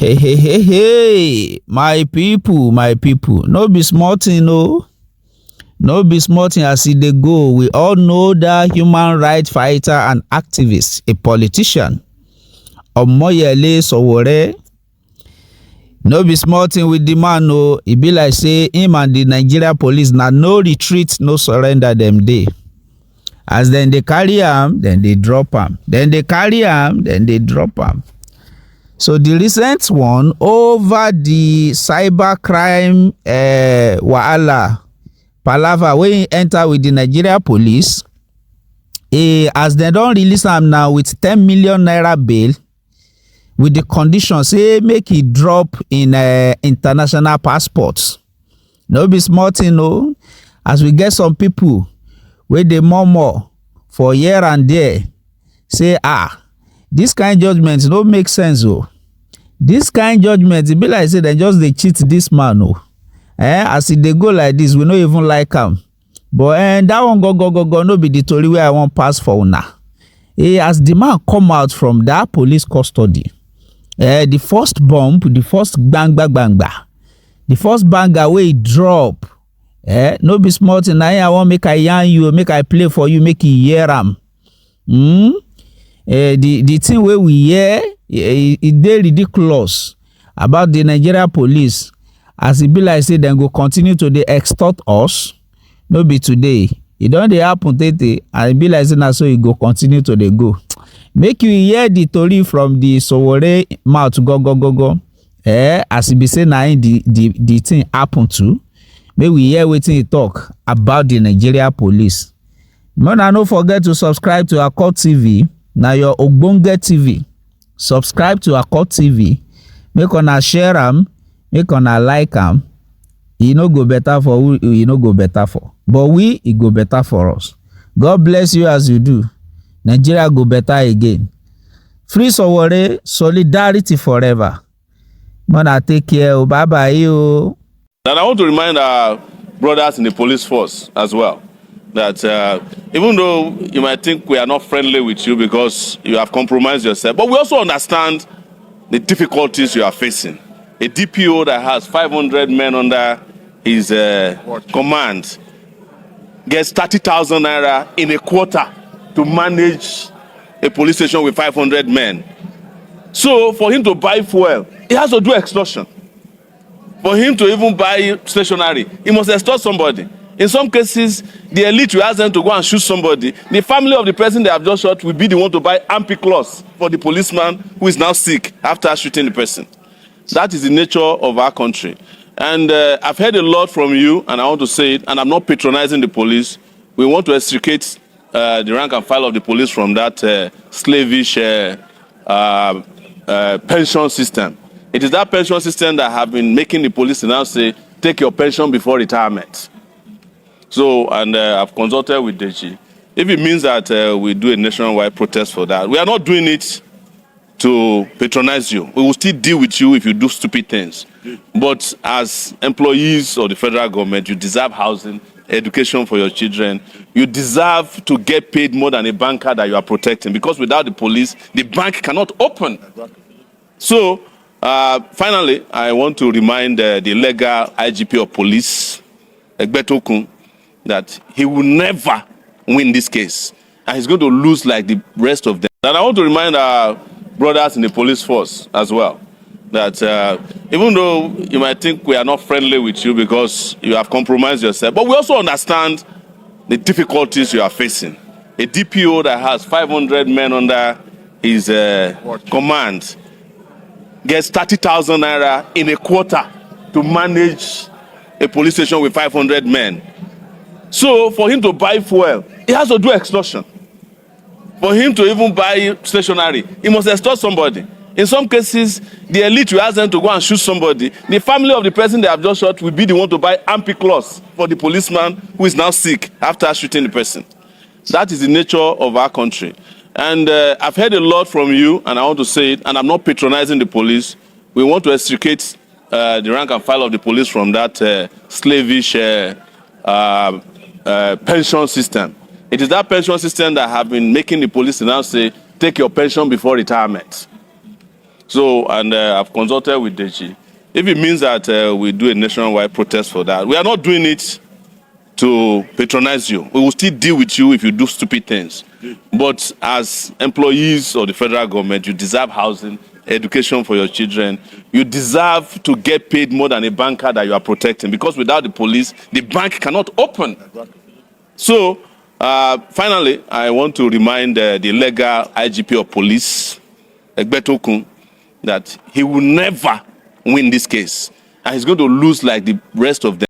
Hey, my people, no be small thing, no be small thing as e dey go. We all know that human rights fighter and activist, a politician, Omoyele Sowore. No be small thing with the man, no. E be like say him and the Nigeria police na no retreat, no surrender dem dey. As dem dey carry am, dem dey drop am. Dem dey carry am, dem dey drop am. So the recent one over the cybercrime wahala palava wey enter with the Nigeria police, as dem don release am now with 10 million naira bail with the condition say make e drop in international passports. No be small thing, no. As we get some people wey dey murmur for here and there say this kind judgment no make sense. This kind judgment, e be like say dem just dey cheat this man. As e dey go like this, we no even like am. But that one go no be the tori wey I wan pass for una. As the man come out from that police custody, the first bump, the first banga, the first banger wey e drop, no be small thing. Na I wan make I yarn you, make I play for you, make you hear am. The thing wey we hear, e dey ridiculous about the Nigeria police, as e be like say dem go continue to dey extort us. No be today, e don dey happen tey, and e be like say na so e go continue to dey go. Make you hear the tori from the Sowore mouth go. As e be say na the thing happen to. Make we hear wetin he talk about the Nigeria police. Una no forget to subscribe to Akot TV. Na your ogbonge TV. Subscribe to Akot TV. Make una share am, make una like am. E no go better for who e no go better for, but we e go better for us. God bless you as you do. Nigeria go better again. Free Sowore, solidarity forever. Mona take care. Bye bye. And I want to remind our brothers in the police force as well that even though you might think we are not friendly with you because you have compromised yourself, but we also understand the difficulties you are facing. A DPO that has 500 men under his command gets 30,000 naira in a quarter to manage a police station with 500 men. So for him to buy fuel, he has to do extortion. For him to even buy stationery, he must extort somebody. In some cases, the elite will ask them to go and shoot somebody. The family of the person they have just shot will be the one to buy ampiclox for the policeman who is now sick after shooting the person. That is the nature of our country. And I've heard a lot from you, and I want to say it, and I'm not patronizing the police. We want to extricate the rank and file of the police from that slavish pension system. It is that pension system that have been making the police now say, take your pension before retirement. So, and I've consulted with Deji. If it means that we do a nationwide protest for that, we are not doing it to patronize you. We will still deal with you if you do stupid things. But as employees of the federal government, you deserve housing, education for your children. You deserve to get paid more than a banker that you are protecting, because without the police, the bank cannot open. So, finally, I want to remind the legal IGP of police, Egbetokun, that he will never win this case. And he's going to lose like the rest of them. And I want to remind our brothers in the police force as well that even though you might think we are not friendly with you because you have compromised yourself, but we also understand the difficulties you are facing. A DPO that has 500 men under his command gets 30,000 naira in a quarter to manage a police station with 500 men. So for him to buy fuel, he has to do extortion. For him to even buy stationery, he must extort somebody. In some cases, the elite will ask them to go and shoot somebody. The family of the person they have just shot will be the one to buy ampiclox for the policeman who is now sick after shooting the person. That is the nature of our country. And I've heard a lot from you, and I want to say it, and I'm not patronizing the police. We want to extricate the rank and file of the police from that slavish pension system. It is that pension system that have been making the police now say, take your pension before retirement. So, and I've consulted with Deji. If it means that we do a nationwide protest for that, we are not doing it to patronize you. We will still deal with you if you do stupid things. But as employees of the federal government, you deserve housing, education for your children. You deserve to get paid more than a banker that you are protecting, because without the police, the bank cannot open. So, finally, I want to remind the legal IGP of police, Egbetokun, that he will never win this case. And he's going to lose like the rest of them.